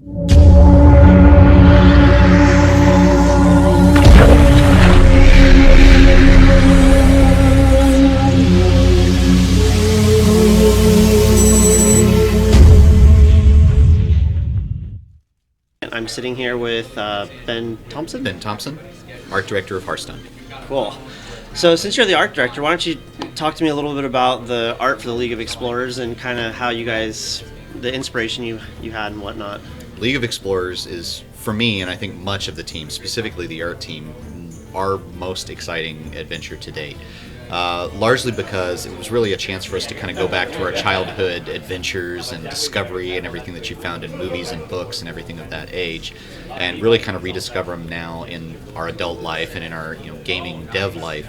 I'm sitting here with Ben Thompson. Ben Thompson, art director of Hearthstone. Cool. So since you're the art director, why don't you talk to me a little bit about the art for the League of Explorers and kind of how you guys, the inspiration you had and whatnot. League of Explorers is, for me, and I think much of the team, specifically the art team, our most exciting adventure to date. Largely because it was really a chance for us to kind of go back to our childhood adventures and discovery and everything that you found in movies and books and everything of that age, and really kind of rediscover them now in our adult life and in our gaming dev life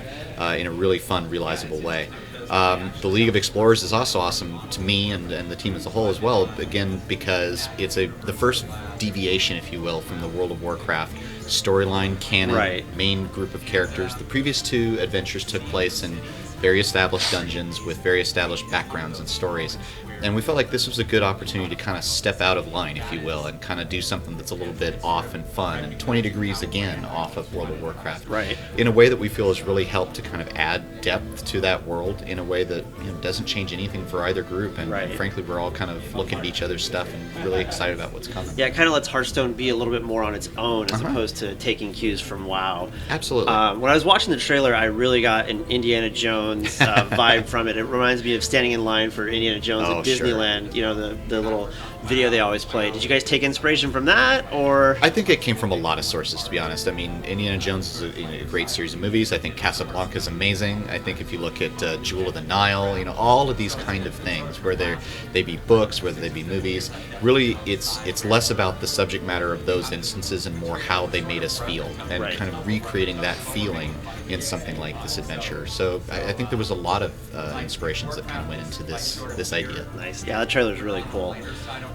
in a really fun, realizable way. The League of Explorers is also awesome to me and the team as a whole as well, again, because it's the first deviation, if you will, from the World of Warcraft storyline canon, main group of characters. The previous two adventures took place in very established dungeons with very established backgrounds and stories. And we felt like this was a good opportunity to kind of step out of line, if you will, and kind of do something that's a little bit off and fun, and 20 degrees again off of World of Warcraft. Right. In a way that we feel has really helped to kind of add depth to that world in a way that doesn't change anything for either group. And frankly, we're all kind of looking at each other's stuff and really excited about what's coming. Yeah, it kind of lets Hearthstone be a little bit more on its own as opposed to taking cues from WoW. Absolutely. When I was watching the trailer, I really got an Indiana Jones vibe from it. It reminds me of standing in line for Indiana Jones at Disneyland. Sure. The little video they always play. Did you guys take inspiration from that, or? I think it came from a lot of sources, to be honest. I mean, Indiana Jones is a great series of movies. I think Casablanca is amazing. I think if you look at Jewel of the Nile, all of these kind of things, whether they be books, whether they be movies, really it's less about the subject matter of those instances and more how they made us feel and kind of recreating that feeling in something like this adventure. So I think there was a lot of inspirations that kind of went into this idea. Nice. Yeah, the trailer is really cool.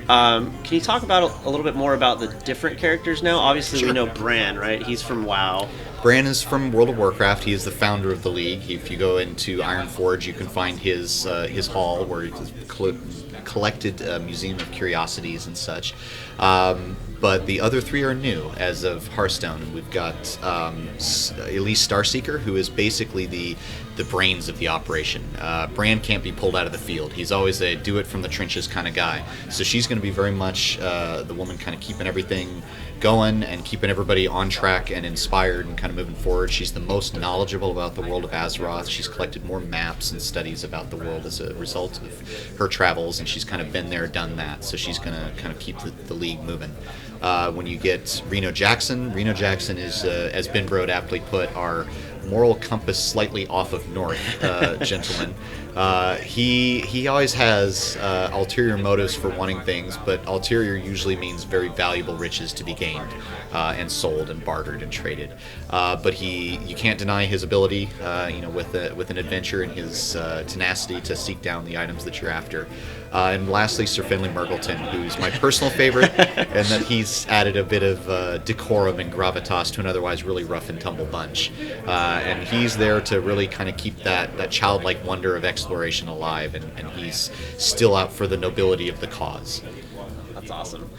Can you talk about a little bit more about the different characters now? Obviously, we know Bran, right? He's from WoW. Bran is from World of Warcraft. He is the founder of the League. If you go into Ironforge, you can find his hall where he's collected Museum of Curiosities and such. But the other three are new as of Hearthstone. We've got Elise Starseeker, who is basically the brains of the operation. Bran can't be pulled out of the field. He's always a do-it-from-the-trenches kind of guy. So she's going to be very much the woman kind of keeping everything going and keeping everybody on track and inspired and kind of moving forward. She's the most knowledgeable about the world of Azeroth. She's collected more maps and studies about the world as a result of her travels, and she's kind of been there, done that. So she's going to kind of keep the league moving. When you get Reno Jackson is, as Ben Brode aptly put, our moral compass slightly off of north gentleman. He always has ulterior motives for wanting things, but ulterior usually means very valuable riches to be gained and sold and bartered and traded. But you can't deny his ability, with an adventure and his tenacity to seek down the items that you're after. And lastly, Sir Finley Murgleton, who's my personal favorite, and that he's added a bit of decorum and gravitas to an otherwise really rough and tumble bunch. And he's there to really kind of keep that childlike wonder of exploration alive, and he's still out for the nobility of the cause. That's awesome.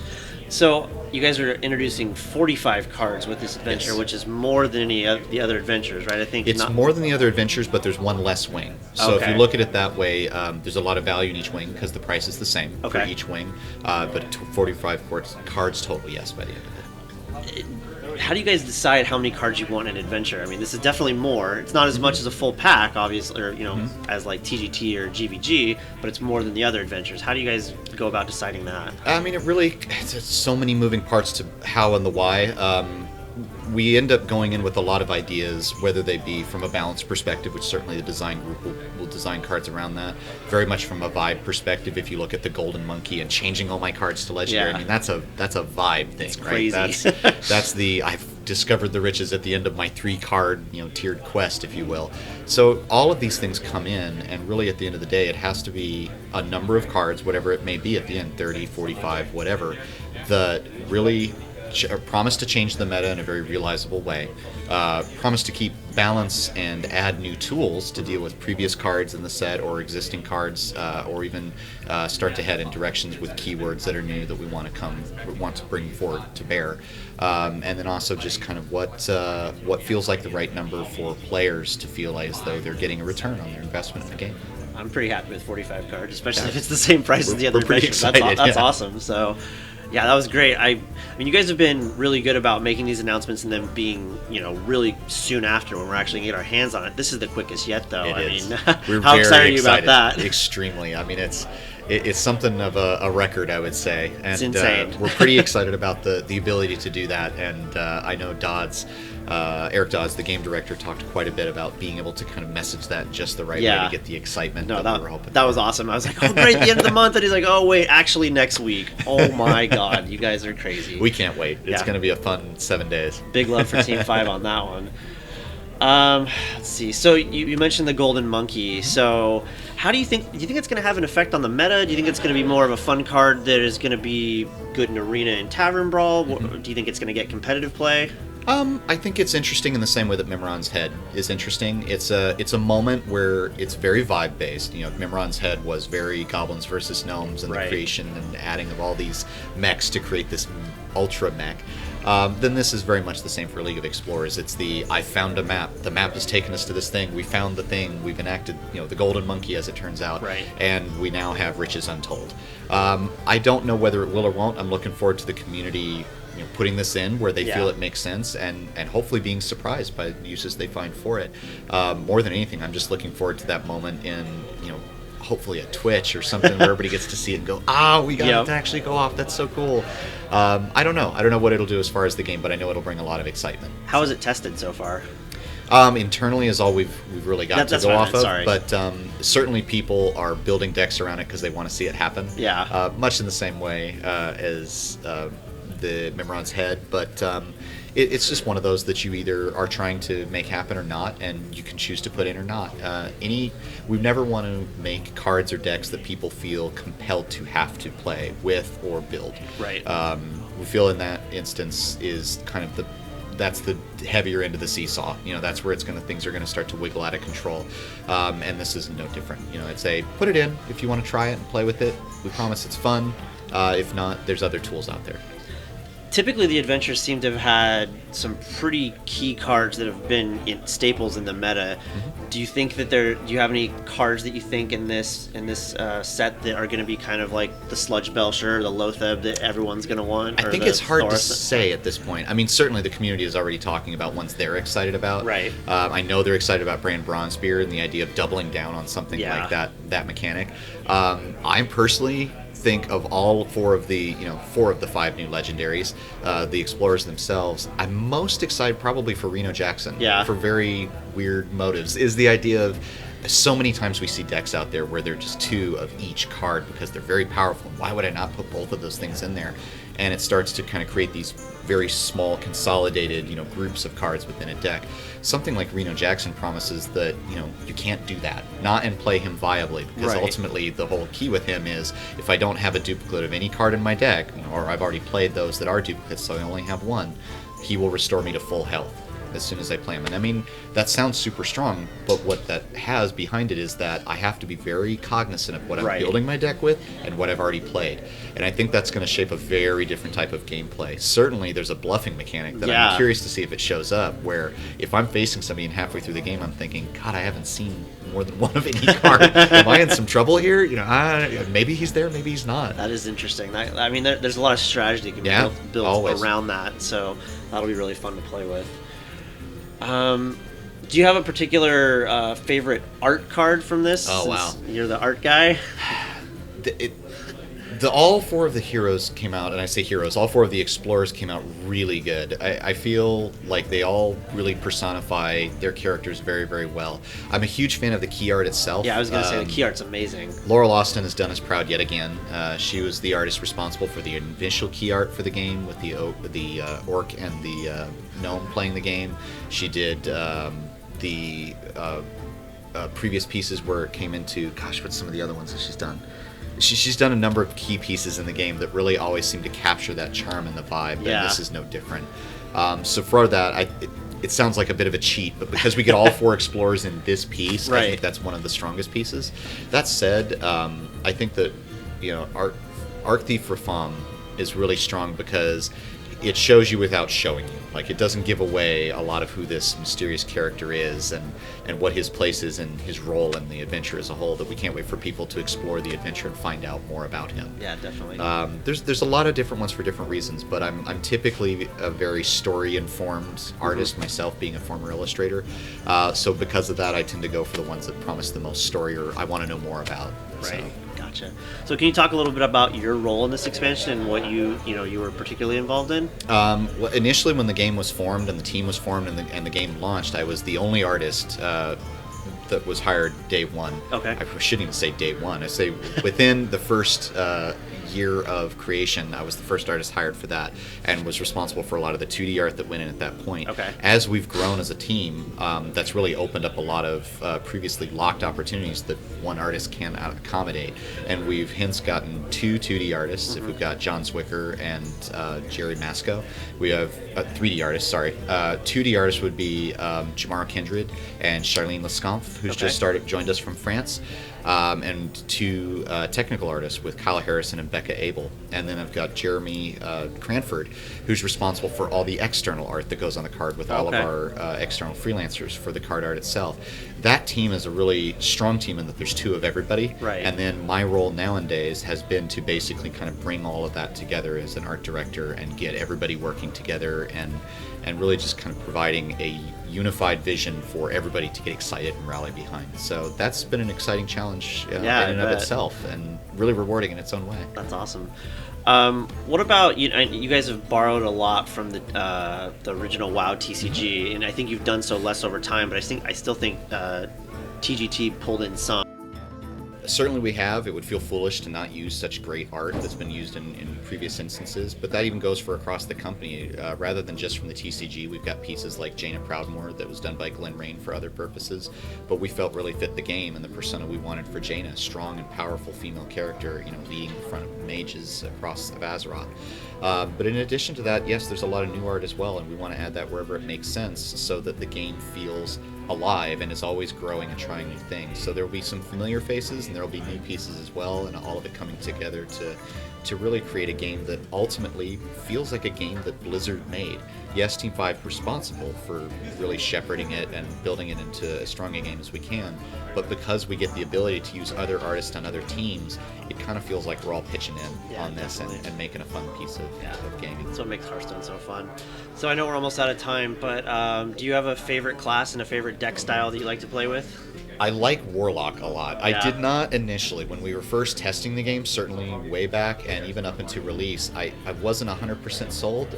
So you guys are introducing 45 cards with this adventure, which is more than any of the other adventures, right? I think it's more than the other adventures, but there's one less wing. So if you look at it that way, there's a lot of value in each wing because the price is the same for each wing, but 45 cards total, yes, by the end of it. How do you guys decide how many cards you want in an adventure? I mean, this is definitely more. It's not as much as a full pack, obviously, or as like TGT or GVG, but it's more than the other adventures. How do you guys go about deciding that? I mean, it's so many moving parts to how and the why. We end up going in with a lot of ideas, whether they be from a balance perspective, which certainly the design group will design cards around that. Very much from a vibe perspective, if you look at the Golden Monkey and changing all my cards to Legendary, I mean, that's a vibe thing, it's right? Crazy. That's I've discovered the riches at the end of my 3-card, tiered quest, if you will. So all of these things come in, and really at the end of the day, it has to be a number of cards, whatever it may be at the end, 30, 45, whatever, that really promise to change the meta in a very realizable way, promise to keep balance and add new tools to deal with previous cards in the set or existing cards, or even start to head in directions with keywords that are new that we want to bring forward to bear, and then also just kind of what feels like the right number for players to feel as though they're getting a return on their investment in the game. I'm pretty happy with 45 cards, especially if it's the same price as the other pretty adventures. excited, That's yeah. awesome. So, yeah, that was great. I mean, you guys have been really good about making these announcements and them being, really soon after when we're actually going to get our hands on it. This is the quickest yet, though. It is. mean, We're how very excited are you about that? Extremely. I mean, it's something of a record, I would say. And, it's insane. We're pretty excited about the ability to do that. And I know Eric Dodds, the game director, talked quite a bit about being able to kind of message that in just the right way to get the excitement that we were hoping. That was awesome. I was like, oh, great, the end of the month. And he's like, oh, wait, actually next week. Oh, my God. You guys are crazy. We can't wait. It's going to be a fun 7 days. Big love for Team 5 on that one. Let's see. So you mentioned the Golden Monkey. So do you think it's going to have an effect on the meta? Do you think it's going to be more of a fun card that is going to be good in Arena and Tavern Brawl? Do you think it's going to get competitive play? I think it's interesting in the same way that Mimron's Head is interesting. It's a moment where it's very vibe based. Mimron's Head was very goblins versus gnomes and the creation and adding of all these mechs to create this ultra mech. Then this is very much the same for League of Explorers. It's I found a map. The map has taken us to this thing. We found the thing. We've enacted, the Golden Monkey, as it turns out. Right. And we now have riches untold. I don't know whether it will or won't. I'm looking forward to the community putting this in where they feel it makes sense and hopefully being surprised by the uses they find for it. More than anything, I'm just looking forward to that moment in, hopefully a Twitch or something where everybody gets to see it and go, we got it to actually go off. That's so cool. I don't know. I don't know what it'll do as far as the game, but I know it'll bring a lot of excitement. How is it tested so far? Internally is all we've really got to go off of. Sorry. But certainly people are building decks around it because they want to see it happen. Yeah. Much in the same way as the Mimron's Head, but it's just one of those that you either are trying to make happen or not, and you can choose to put in or not. We never want to make cards or decks that people feel compelled to have to play with or build. Right. We feel in that instance is kind of that's the heavier end of the seesaw. That's where things are going to start to wiggle out of control. And this is no different. It's put it in if you want to try it and play with it. We promise it's fun. If not, there's other tools out there. Typically, the adventures seem to have had some pretty key cards that have been staples in the meta. Mm-hmm. Do you think that do you have any cards that you think in this set that are going to be kind of like the Sludge Belcher, the Lotheb that everyone's going to want? I think it's hard to say at this point. I mean, certainly the community is already talking about ones they're excited about. Right. I know they're excited about Brand Bronzebeard and the idea of doubling down on something like that mechanic. I'm personally think of all four of the 5 new legendaries, the explorers themselves, I'm most excited probably for Reno Jackson. Yeah. For very weird motives. Is the idea of so many times we see decks out there where they're just 2 of each card because they're very powerful. Why would I not put both of those things in there? And it starts to kind of create these very small, consolidated, groups of cards within a deck. Something like Reno Jackson promises that, you can't do that. Not and play him viably, because ultimately the whole key with him is if I don't have a duplicate of any card in my deck, or I've already played those that are duplicates, so I only have one, he will restore me to full health as soon as I play him. And I mean, that sounds super strong, but what that has behind it is that I have to be very cognizant of what I'm building my deck with and what I've already played. And I think that's going to shape a very different type of gameplay. Certainly there's a bluffing mechanic that I'm curious to see if it shows up, where if I'm facing somebody and halfway through the game I'm thinking, God, I haven't seen more than one of any card. Am I in some trouble here? Maybe he's there, maybe he's not. That is interesting. I mean, there's a lot of strategy that can be built around that, so that'll be really fun to play with. Do you have a particular favorite art card from this? Oh, wow. You're the art guy. All 4 of the heroes came out, and I say heroes, all 4 of the explorers came out really good. I feel like they all really personify their characters very, very well. I'm a huge fan of the key art itself. Yeah, I was going to say the key art's amazing. Laurel Austin has done us proud yet again. She was the artist responsible for the initial key art for the game with the orc and the gnome playing the game. She did the previous pieces where it came into, what's some of the other ones that she's done? she's done a number of key pieces in the game that really always seem to capture that charm and the vibe, Yeah. and this is no different. So for that, it sounds like a bit of a cheat, but because we get all 4 explorers in this piece, I think that's one of the strongest pieces. That said, I think that, you know, Arc Thief Rafam is really strong because it shows you without showing you. Like, it doesn't give away a lot of who this mysterious character is and what his place is and his role in the adventure as a whole, that we can't wait for people to explore the adventure and find out more about him. Yeah, definitely. There's a lot of different ones for different reasons, but I'm typically a very story-informed artist myself, being a former illustrator. So because of that, I tend to go for the ones that promise the most story or I want to know more about. Right. So. Gotcha. So can you talk a little bit about your role in this expansion and what you were particularly involved in? Well, initially, when the game was formed and the team was formed and the game launched, I was the only artist that was hired day one. Okay. I shouldn't even say day one. I say within the first year of creation, I was the first artist hired for that and was responsible for a lot of the 2D art that went in at that point. Okay. As we've grown as a team, that's really opened up a lot of previously locked opportunities that one artist can accommodate. And we've hence gotten 2 2D artists. If we've got John Zwicker and Jerry Masco. We have 3D artists, sorry. 2D artists would be Jamara Kindred and Charlene Lescamph, who's just joined us from France. And 2 technical artists with Kyle Harrison and Becca Abel. And then I've got Jeremy Cranford, who's responsible for all the external art that goes on the card with all of our external freelancers for the card art itself. That team is a really strong team in that there's 2 of everybody. Right. And then my role nowadays has been to basically kind of bring all of that together as an art director and get everybody working together and really just kind of providing a unified vision for everybody to get excited and rally behind. So that's been an exciting challenge in and of itself, and really rewarding in its own way. That's awesome. What about you guys have borrowed a lot from the original WoW TCG, and I think you've done so less over time, but I still think TGT pulled in some. Certainly we have. It would feel foolish to not use such great art that's been used in previous instances, but that even goes for across the company. Rather than just from the TCG, we've got pieces like Jaina Proudmoore that was done by Glenn Rain for other purposes, but we felt really fit the game and the persona we wanted for Jaina, strong and powerful female character, leading the front of mages across Azeroth. But in addition to that, yes, there's a lot of new art as well, and we want to add that wherever it makes sense so that the game feels alive and is always growing and trying new things. So there will be some familiar faces and there will be new pieces as well, and all of it coming together to really create a game that ultimately feels like a game that Blizzard made. Yes, Team 5 responsible for really shepherding it and building it into as strong a game as we can, but because we get the ability to use other artists on other teams, it kind of feels like we're all pitching in on this and making a fun piece of gaming. That's what makes Hearthstone so fun. So I know we're almost out of time, but do you have a favorite class and a favorite deck style that you like to play with? I like Warlock a lot. I did not initially, when we were first testing the game, certainly way back and even up into release, I wasn't 100% sold,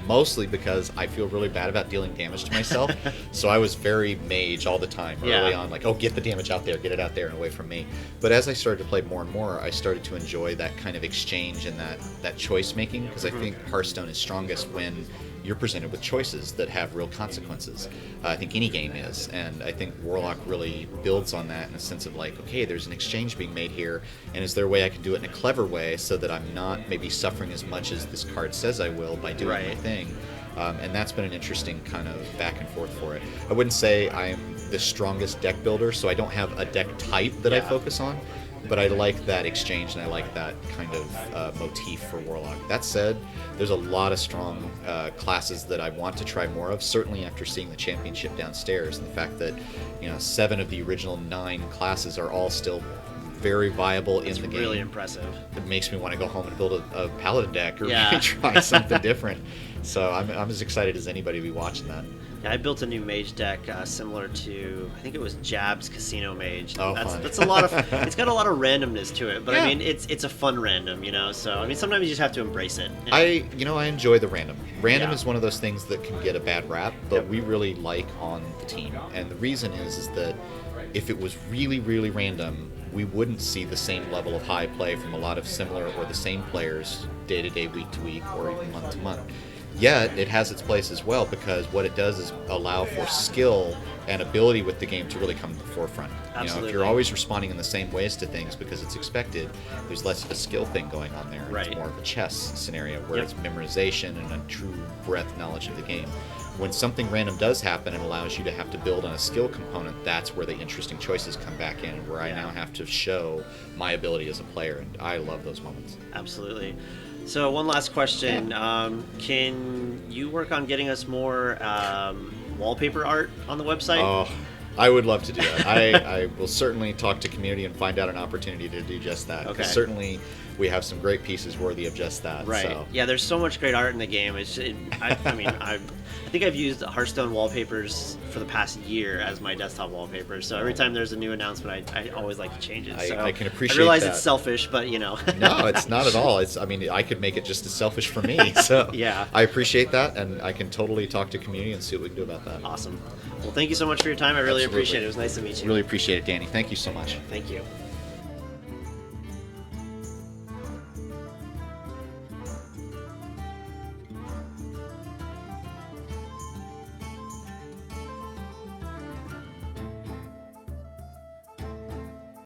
mostly because I feel really bad about dealing damage to myself. So I was very mage all the time early on, like, oh, get the damage out there, get it out there and away from me. But as I started to play more and more, I started to enjoy that kind of exchange and that choice making, because I think Hearthstone is strongest when you're presented with choices that have real consequences. I think any game is, and I think Warlock really builds on that in a sense of like, okay, there's an exchange being made here, and is there a way I can do it in a clever way so that I'm not maybe suffering as much as this card says I will by doing my thing. And that's been an interesting kind of back and forth for it. I wouldn't say I'm the strongest deck builder, so I don't have a deck type that I focus on, but I like that exchange and I like that kind of motif for Warlock. That said, there's a lot of strong classes that I want to try more of, certainly after seeing the championship downstairs, and the fact that 7 of the original 9 classes are all still very viable in the game. It's really impressive. It makes me want to go home and build a paladin deck or try something different. So I'm as excited as anybody to be watching that. Yeah, I built a new mage deck similar to, I think it was Jab's Casino Mage. Oh, that's a lot of. It's got a lot of randomness to it, but I mean, it's a fun random, So I mean, sometimes you just have to embrace it. I enjoy the random. Random is one of those things that can get a bad rap, but we really like on the team, and the reason is that if it was really, really random, we wouldn't see the same level of high play from a lot of similar or the same players day to day, week to week, or even month to month. Yet it has its place as well, because what it does is allow for skill and ability with the game to really come to the forefront. Absolutely. If you're always responding in the same ways to things because it's expected, there's less of a skill thing going on there. Right. It's more of a chess scenario where it's memorization and a true breadth knowledge of the game. When something random does happen and allows you to have to build on a skill component, that's where the interesting choices come back in, where I now have to show my ability as a player, and I love those moments. Absolutely. So one last question. Can you work on getting us more wallpaper art on the website? Oh, I would love to do that. I will certainly talk to community and find out an opportunity to do just that. Okay. Certainly, we have some great pieces worthy of just that. Right. So. Yeah, there's so much great art in the game. I think I've used Hearthstone wallpapers for the past year as my desktop wallpaper. So every time there's a new announcement, I always like to change it. I can appreciate I realize that. it's selfish, but No, it's not at all. I could make it just as selfish for me. So yeah. I appreciate that, and I can totally talk to community and see what we can do about that. Awesome. Well, thank you so much for your time. I really Absolutely. appreciate it. It was nice to meet you. Really appreciate it, Danny. Thank you so much. Thank you.